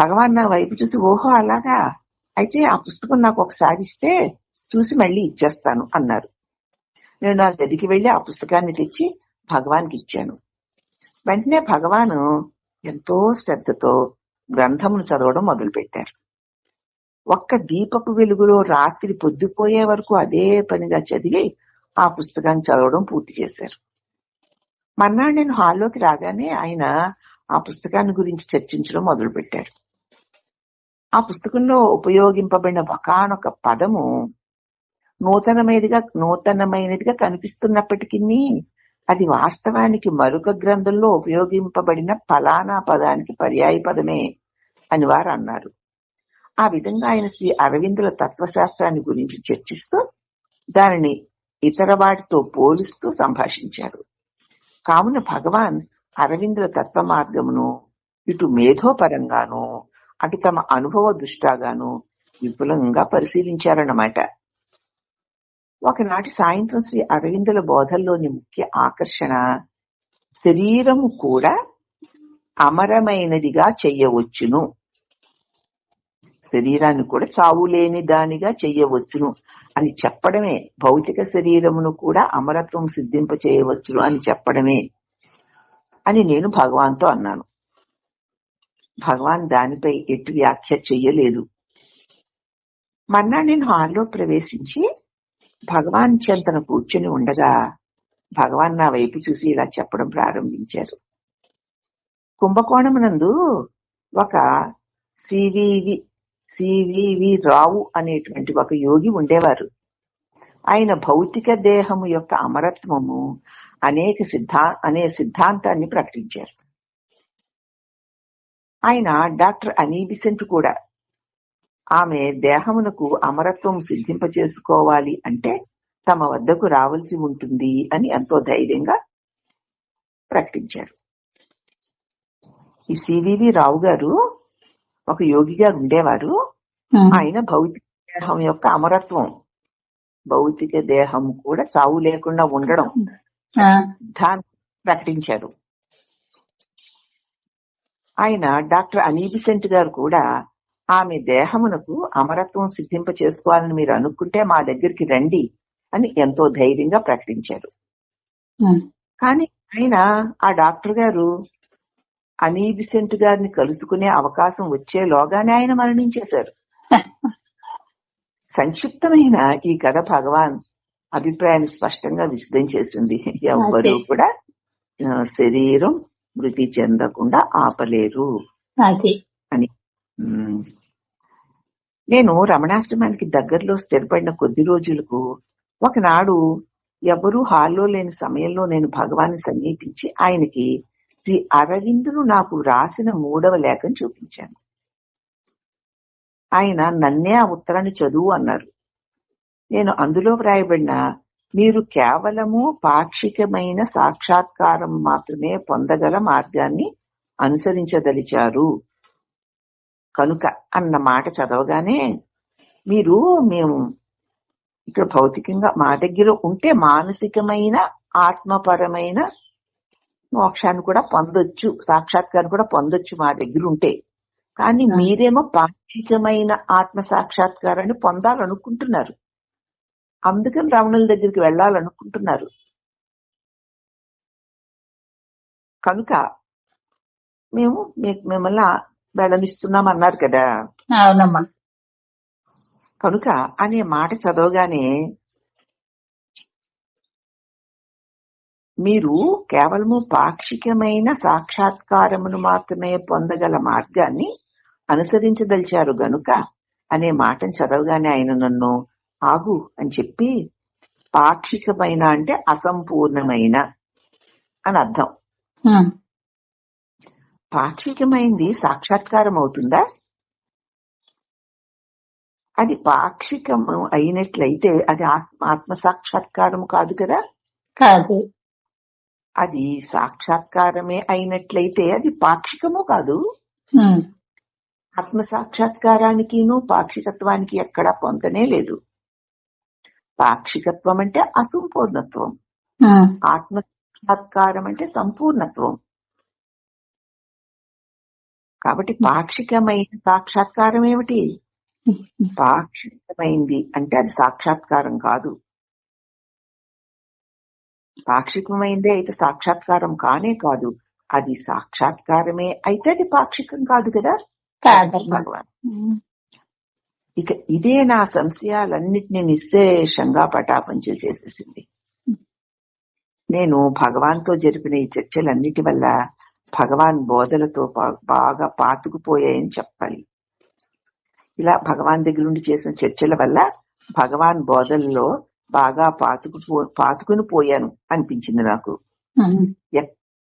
భగవాన్ నా వైపు చూసి, ఓహో అలాగా, అయితే ఆ పుస్తకం నాకు ఒకసారి ఇస్తే చూసి మళ్ళీ ఇచ్చేస్తాను అన్నారు. నేను నా గదికి వెళ్లి ఆ పుస్తకాన్ని తెచ్చి భగవాన్కి ఇచ్చాను. వెంటనే భగవాను ఎంతో శ్రద్ధతో గ్రంథమును చదవడం మొదలుపెట్టారు. ఒక్క దీపపు వెలుగులో రాత్రి పొద్దుపోయే వరకు అదే పనిగా చదివి ఆ పుస్తకాన్ని చదవడం పూర్తి చేశారు. మర్నాడు నేను హాల్లోకి రాగానే ఆయన ఆ పుస్తకాన్ని గురించి చర్చించడం మొదలుపెట్టారు. ఆ పుస్తకంలో ఉపయోగింపబడిన ఒకానొక పదము నూతనమైనదిగా కనిపిస్తున్నప్పటికీ అది వాస్తవానికి మరొక గ్రంథంలో ఉపయోగింపబడిన ఫలానా పదానికి పర్యాయ పదమే అని వారు అన్నారు. ఆ విధంగా ఆయన శ్రీ అరవిందుల తత్వశాస్త్రాన్ని గురించి చర్చిస్తూ దానిని ఇతర వాటితో పోలుస్తూ సంభాషించారు. కావున భగవాన్ అరవిందుల తత్వ మార్గమును ఇటు మేధోపరంగాను అటు తమ అనుభవ దృష్టాగాను విపులంగా పరిశీలించారన్నమాట. ఒకనాటి సాయంత్రం శ్రీ అరవిందుల బోధల్లోని ముఖ్య ఆకర్షణ శరీరము కూడా అమరమైనదిగా చెయ్యవచ్చును, శరీరాన్ని కూడా చావు లేని దానిగా చెయ్యవచ్చును అని చెప్పడమే, భౌతిక శరీరమును కూడా అమరత్వం సిద్ధింప చేయవచ్చును అని చెప్పడమే అని నేను భగవాన్తో అన్నాను. భగవాన్ దానిపై ఎటు వ్యాఖ్య చెయ్యలేదు. మర్నాడు నేను హాల్లో ప్రవేశించి భగవాన్ చెంతన కూర్చుని ఉండగా భగవాన్ నా వైపు చూసి ఇలా చెప్పడం ప్రారంభించారు. కుంభకోణమునందు ఒక సివివి రావు అనేటువంటి ఒక యోగి ఉండేవారు. ఆయన భౌతిక దేహము యొక్క అమరత్వము అనే సిద్ధాంతాన్ని ప్రకటించారు. ఆయన డాక్టర్ అనీబిసెంట్ కూడా ఆమె దేహమునకు అమరత్వం సిద్ధింప చేసుకోవాలి అంటే తమ వద్దకు రావాల్సి ఉంటుంది అని ఎంతో ధైర్యంగా ప్రకటించారు. ఈ సివివి రావు గారు ఒక యోగిగా ఉండేవారు. ఆయన భౌతిక దేహం యొక్క అమరత్వం, భౌతిక దేహం కూడా చావు లేకుండా ఉండడం దాన్ని ప్రకటించారు. ఆయన డాక్టర్ అనీబిసెంట్ గారు కూడా ఆమె దేహమునకు అమరత్వం సిద్ధింప చేసుకోవాలని మీరు అనుకుంటే మా దగ్గరికి రండి అని ఎంతో ధైర్యంగా ప్రకటించారు. కానీ ఆయన ఆ డాక్టర్ గారు అనీబిసెంట్ గారిని కలుసుకునే అవకాశం వచ్చేలోగానే ఆయన మరణించేశారు. సంక్షిప్తమైన ఈ కథ భగవాన్ అభిప్రాయాన్ని స్పష్టంగా విశదం చేసింది. ఎవ్వరూ కూడా శరీరం మృతి చెందకుండా ఆపలేరు అని. నేను రమణాశ్రమానికి దగ్గరలో స్థిరపడిన కొద్ది రోజులకు ఒకనాడు ఎవరూ హాల్లో లేని సమయంలో నేను భగవాన్ని సమీపించి ఆయనకి శ్రీ అరవిందులు నాకు రాసిన 3వ లేఖను చూపించాను. ఆయన నన్నే ఆ ఉత్తరాన్ని చదువు అన్నారు. నేను అందులో వ్రాయబడిన మీరు కేవలము పాక్షికమైన సాక్షాత్కారం మాత్రమే పొందగల మార్గాన్ని అనుసరించదలిచారు కనుక అన్న మాట చదవగానే మేము ఇక్కడ భౌతికంగా మా దగ్గర ఉంటే మానసికమైన ఆత్మపరమైన మోక్షాన్ని కూడా పొందొచ్చు, సాక్షాత్కారం కూడా పొందొచ్చు మా దగ్గర ఉంటే, కానీ మీరేమో పాక్షికమైన ఆత్మ సాక్షాత్కారాన్ని పొందాలనుకుంటున్నారు, అందుకని రమణుల దగ్గరికి వెళ్ళాలనుకుంటున్నారు. కనుక మేము మిమ్మల్ని వెళ్ళనిస్తున్నాం అన్నారు కదా. అవునమ్మా. కనుక అనే మాట చదవగానే మీరు కేవలము పాక్షికమైన సాక్షాత్కారమును మాత్రమే పొందగల మార్గాన్ని అనుసరించదలిచారు గనుక అనే మాటను చదవగానే ఆయన నన్ను ఆగు అని చెప్పి, పాక్షికమైన అంటే అసంపూర్ణమైన అని అర్థం. పాక్షికమైంది సాక్షాత్కారం అవుతుందా? అది పాక్షికము అయినట్లయితే అది ఆత్మ సాక్షాత్కారము కాదు కదా. కాదు. అది సాక్షాత్కారమే అయినట్లయితే అది పాక్షికము కాదు. ఆత్మ సాక్షాత్కారానికిను పాక్షికత్వానికి ఎక్కడా పొందనే లేదు. పాక్షికత్వం అంటే అసంపూర్ణత్వం, ఆత్మ సాక్షాత్కారం అంటే సంపూర్ణత్వం. కాబట్టి పాక్షికమైన సాక్షాత్కారం ఏమిటి? పాక్షికమైంది అంటే అది సాక్షాత్కారం కాదు. పాక్షికమైందే అయితే సాక్షాత్కారం కానే కాదు. అది సాక్షాత్కారమే అయితే అది పాక్షికం కాదు కదా కాదమ్మా. భగవాన్. ఇక ఇదే నా సంశయాలన్నిటినీ నిశ్శేషంగా పటాపంచలు చేసేసింది. నేను భగవాన్తో జరిపిన ఈ చర్చలన్నిటి వల్ల భగవాన్ బోధలతో బాగా పాతుకుపోయాయని చెప్పాలి. ఇలా భగవాన్ దగ్గర నుండి చేసిన చర్చల వల్ల భగవాన్ బోధల్లో బాగా పాతుకుని పోయాను అనిపించింది నాకు.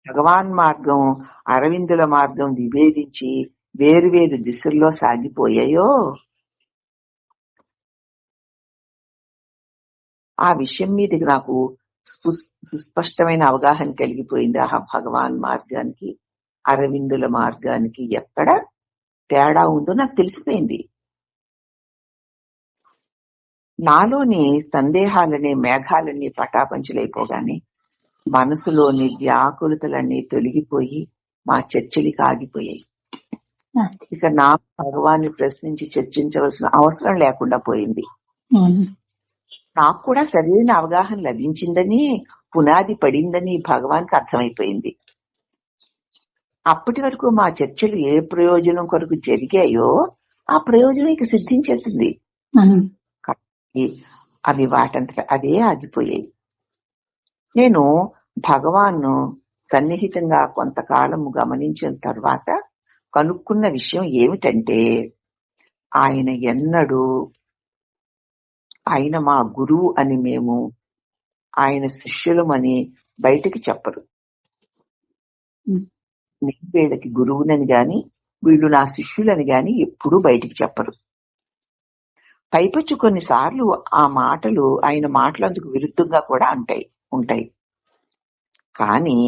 భగవాన్ మార్గం అరవిందుల మార్గం విభేదించి వేరు దిశల్లో సాగిపోయాయో ఆ విషయం మీద నాకు సుస్పష్టమైన అవగాహన కలిగిపోయింది. ఆ భగవాన్ మార్గానికి అరవిందుల మార్గానికి ఎక్కడ తేడా ఉందో నాకు తెలిసిపోయింది. నాలోని సందేహాలనే మేఘాలన్నీ పటాపంచలైపోగానే మనసులోని వ్యాకులతలన్నీ తొలగిపోయి మా చర్చలికి ఆగిపోయాయి. ఇక నా భగవాన్ని ప్రశ్నించి చర్చించవలసిన అవసరం లేకుండా పోయింది. నాకు కూడా సరైన అవగాహన లభించిందని, పునాది పడిందని భగవాన్కి అర్థమైపోయింది. అప్పటి వరకు మా చర్చలు ఏ ప్రయోజనం కొరకు జరిగాయో ఆ ప్రయోజనం ఇక సిద్ధించేసింది. అవి వాటంతట అదే ఆగిపోయాయి. నేను భగవాన్ను సన్నిహితంగా కొంతకాలం గమనించిన తర్వాత కనుక్కున్న విషయం ఏమిటంటే, ఆయన ఎన్నడూ ఆయన మా గురువు అని మేము ఆయన శిష్యులమని బయటికి చెప్పరు. నేను వీళ్ళకి గురువునని గాని వీళ్ళు నా శిష్యులని గాని ఎప్పుడూ బయటికి చెప్పరు. పైపచ్చు కొన్నిసార్లు ఆ మాటలు ఆయన మాటలందుకు విరుద్ధంగా కూడా ఉంటాయి. కానీ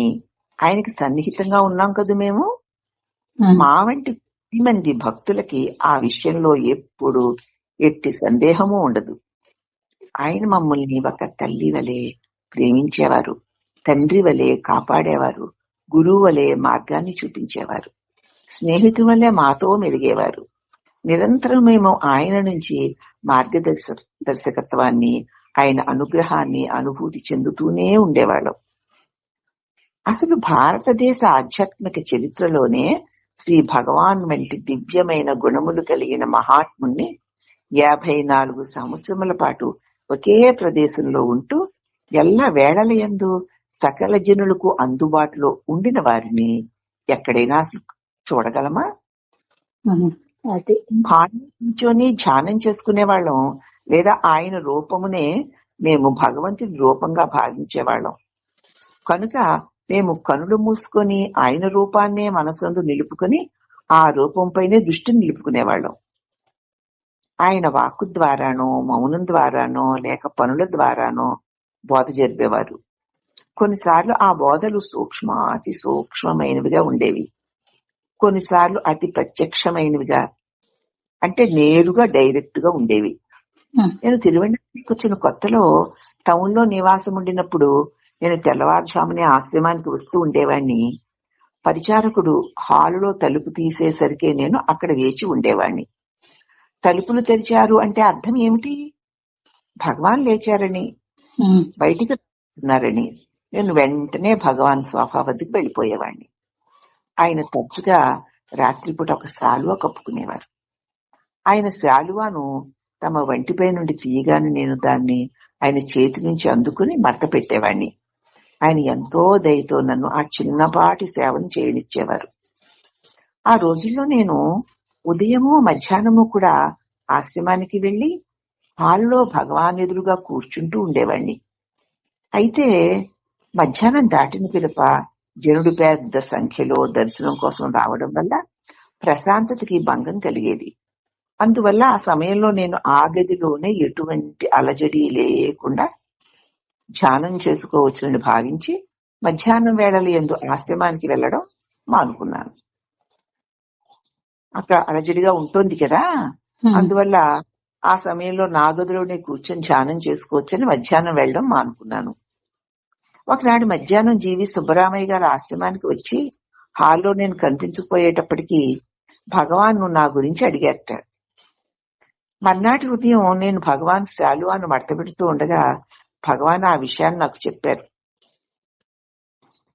ఆయనకి సన్నిహితంగా ఉన్నాం కదా మేము. మా వంటి మంది భక్తులకి ఆ విషయంలో ఎప్పుడు ఎట్టి సందేహము ఉండదు. ఆయన మమ్మల్ని ఒక తల్లి వలె ప్రేమించేవారు, తండ్రి వలె కాపాడేవారు, గురువు వలె మార్గాన్ని చూపించేవారు, స్నేహితుల వలె మాతో మెలిగేవారు. నిరంతరం మేము ఆయన నుంచి మార్గదర్శకత్వాన్ని, ఆయన అనుగ్రహాన్ని అనుభూతి చెందుతూనే ఉండేవాళ్ళం. అసలు భారతదేశ ఆధ్యాత్మిక చరిత్రలోనే శ్రీ భగవాన్ వంటి దివ్యమైన గుణములు కలిగిన మహాత్ముని 54 సంవత్సరముల పాటు ఒకే ప్రదేశంలో ఉంటూ ఎల్ల వేళలయందు సకల జనులకు అందుబాటులో ఉండిన వారిని ఎక్కడైనా చూడగలమా? కూర్చొని ధ్యానం చేసుకునేవాళ్ళం, లేదా ఆయన రూపమునే మేము భగవంతుని రూపంగా భావించేవాళ్ళం. కనుక మేము కనులు మూసుకొని ఆయన రూపాన్నే మనసందు నిలుపుకొని ఆ రూపంపైనే దృష్టి నిలుపుకునేవాళ్ళం. ఆయన వాక్కు ద్వారానో, మౌనం ద్వారానో, లేక పనుల ద్వారానో బోధ జరిపేవారు. కొన్నిసార్లు ఆ బోధలు అతి సూక్ష్మమైనవిగా ఉండేవి. కొన్నిసార్లు అతి ప్రత్యక్షమైనవిగా, అంటే నేరుగా డైరెక్ట్ గా ఉండేవి. నేను తిరువెన్నపల్లికి వచ్చిన కొత్తలో టౌన్ లో నివాసం ఉండినప్పుడు నేను తెల్లవారుజామునే ఆశ్రమానికి వస్తూ ఉండేవాడిని. పరిచారకుడు హాలులో తలుపు తీసేసరికే నేను అక్కడ వేచి ఉండేవాడిని. తలుపులు తెరిచారు అంటే అర్థం ఏమిటి? భగవాన్ లేచారని, బయటికి వస్తున్నారని. నేను వెంటనే భగవాన్ సోఫా వద్దకు వెళ్ళిపోయేవాడిని. ఆయన తరచుగా రాత్రిపూట ఒక శాలువా కప్పుకునేవారు. ఆయన శాలువాను తమ వంటిపై నుండి తీయగానే నేను దాన్ని ఆయన చేతి నుంచి అందుకుని మడత పెట్టేవాడిని. ఆయన ఎంతో దయతో నన్ను ఆ చిన్నపాటి సేవను చేయనిచ్చేవారు. ఆ రోజుల్లో నేను ఉదయము మధ్యాహ్నము కూడా ఆశ్రమానికి వెళ్లి హాల్లో భగవాన్ ఎదురుగా కూర్చుంటూ ఉండేవాడిని. అయితే మధ్యాహ్నం దాటిన పిదప జనుడు పెద్ద సంఖ్యలో దర్శనం కోసం రావడం వల్ల ప్రశాంతతకి భంగం కలిగేది. అందువల్ల ఆ సమయంలో నేను ఆ గదిలోనే ఎటువంటి అలజడి లేకుండా ధ్యానం చేసుకోవచ్చునని భావించి మధ్యాహ్నం వేళల యందు ఆశ్రమానికి వెళ్లడం మానుకున్నాను. అక్కడ అలజడిగా ఉంటుంది కదా, అందువల్ల ఆ సమయంలో నా గదిలోనే కూర్చొని ధ్యానం చేసుకోవచ్చని మధ్యాహ్నం వెళ్ళడం మానుకున్నాను. ఒకనాడు మధ్యాహ్నం జీవి సుబ్బరామయ్య గారు ఆశ్రమానికి వచ్చి హాల్లో నేను కనిపించకపోయేటప్పటికీ భగవాన్ నా గురించి అడిగారట. మర్నాటి ఉదయం నేను భగవాన్ శాలువాను మడతపెడుతూ ఉండగా భగవాన్ ఆ విషయాన్ని నాకు చెప్పారు.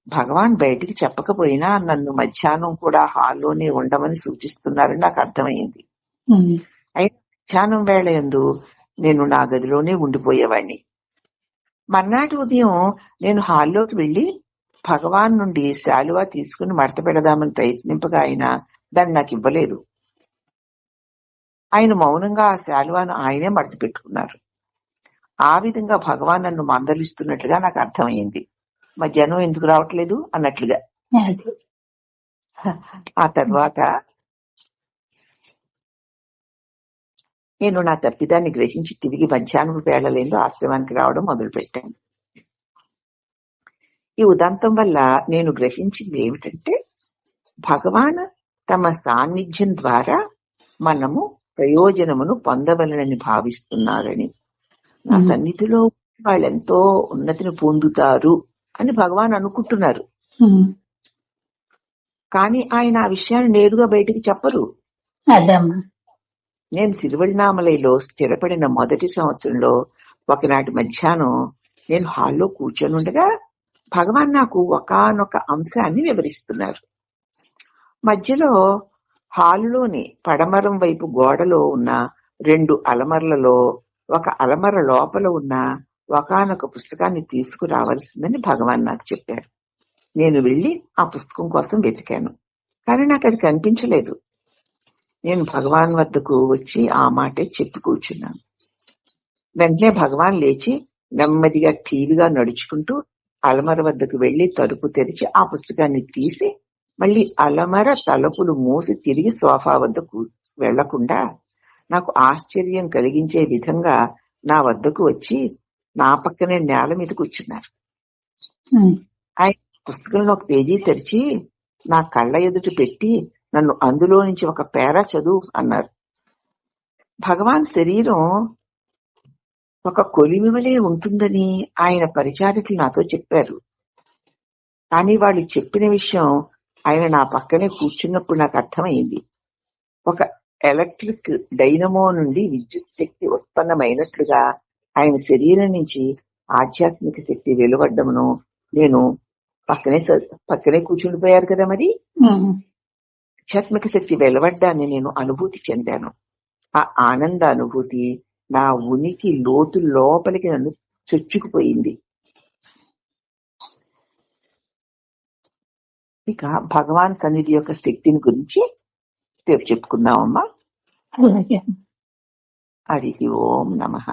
భగవాన్ బయటికి చెప్పకపోయినా నన్ను మధ్యాహ్నం కూడా హాల్లోనే ఉండమని సూచిస్తున్నారని నాకు అర్థమైంది. అయితే మధ్యాహ్నం వేళ యందు నేను నా గదిలోనే ఉండిపోయేవాణ్ణి. మర్నాటి ఉదయం నేను హాల్లోకి వెళ్లి భగవాన్ నుండి శాలువా తీసుకుని మడత పెడదామని ప్రయత్నింపగా ఆయన దాన్ని నాకు ఇవ్వలేదు. ఆయన మౌనంగా ఆ శాలువాను ఆయనే మడత పెట్టుకున్నారు. ఆ విధంగా భగవాన్ నన్ను మందలిస్తున్నట్లుగా నాకు అర్థమైంది. మధ్యాహ్నం ఎందుకు రావట్లేదు అన్నట్లుగా. ఆ తర్వాత నేను నా తప్పిదాన్ని గ్రహించి తిరిగి మధ్యాహ్నం వేళలేందు ఆశ్రమానికి రావడం మొదలుపెట్టాను. ఈ ఉదంతం వల్ల నేను గ్రహించింది ఏమిటంటే, భగవాన్ తమ సాన్నిధ్యం ద్వారా మనము ప్రయోజనమును పొందవలనని భావిస్తున్నారని, నా సన్నిధిలో వాళ్ళెంతో ఉన్నతిని పొందుతారు అని భగవాన్ అనుకుంటున్నారు. కానీ ఆయన ఆ విషయాన్ని నేరుగా బయటికి చెప్పరు. నేను సిరివెళ్ళనామలైలో స్థిరపడిన మొదటి సంవత్సరంలో ఒకనాటి మధ్యాహ్నం నేను హాల్లో కూర్చొని ఉండగా భగవాన్ నాకు ఒకానొక అంశాన్ని వివరిస్తున్నారు. మధ్యలో హాలులోని పడమరం వైపు గోడలో ఉన్న 2 అలమరలలో ఒక అలమర లోపల ఉన్న ఒకానొక పుస్తకాన్ని తీసుకురావాల్సిందని భగవాన్ నాకు చెప్పారు. నేను వెళ్లి ఆ పుస్తకం కోసం వెతికాను, కానీ నాకు అది కనిపించలేదు. నేను భగవాన్ వద్దకు వచ్చి ఆ మాటే చెప్పి కూర్చున్నాను. వెంటనే భగవాన్ లేచి నెమ్మదిగా ఠీవిగా నడుచుకుంటూ అలమర వద్దకు వెళ్లి తలుపు తెరిచి ఆ పుస్తకాన్ని తీసి మళ్లీ అలమర తలుపులు మూసి తిరిగి సోఫా వద్దకు వెళ్లకుండా నాకు ఆశ్చర్యం కలిగించే విధంగా నా వద్దకు వచ్చి నా పక్కనే నేల మీద కూర్చున్నారు. ఆయన పుస్తకంలో ఒక పేజీ తెరిచి నా కళ్ళ ఎదుట పెట్టి నన్ను అందులో నుంచి ఒక పేరా చదువు అన్నారు. భగవాన్ శరీరం ఒక కొలిమివలే ఉంటుందని ఆయన పరిచారకులు నాతో చెప్పారు. కానీ వాళ్ళు చెప్పిన విషయం ఆయన నా పక్కనే కూర్చున్నప్పుడు నాకు అర్థమైంది. ఒక ఎలక్ట్రిక్ డైనమో నుండి విద్యుత్ శక్తి ఉత్పన్నమైనట్లుగా ఆయన శరీరం నుంచి ఆధ్యాత్మిక శక్తి వెలువడ్డమును నేను పక్కనే కూర్చుండిపోయారు కదా, మరి ఆధ్యాత్మిక శక్తి వెలువడ్డాన్ని నేను అనుభూతి చెందాను. ఆ ఆనంద అనుభూతి నా ఉనికి లోతు లోపలికి నన్ను చొచ్చుకుపోయింది. ఇక భగవాన్ సన్నిధి యొక్క శక్తిని గురించి రేపు చెప్పుకుందామమ్మా. హరి ఓం నమః.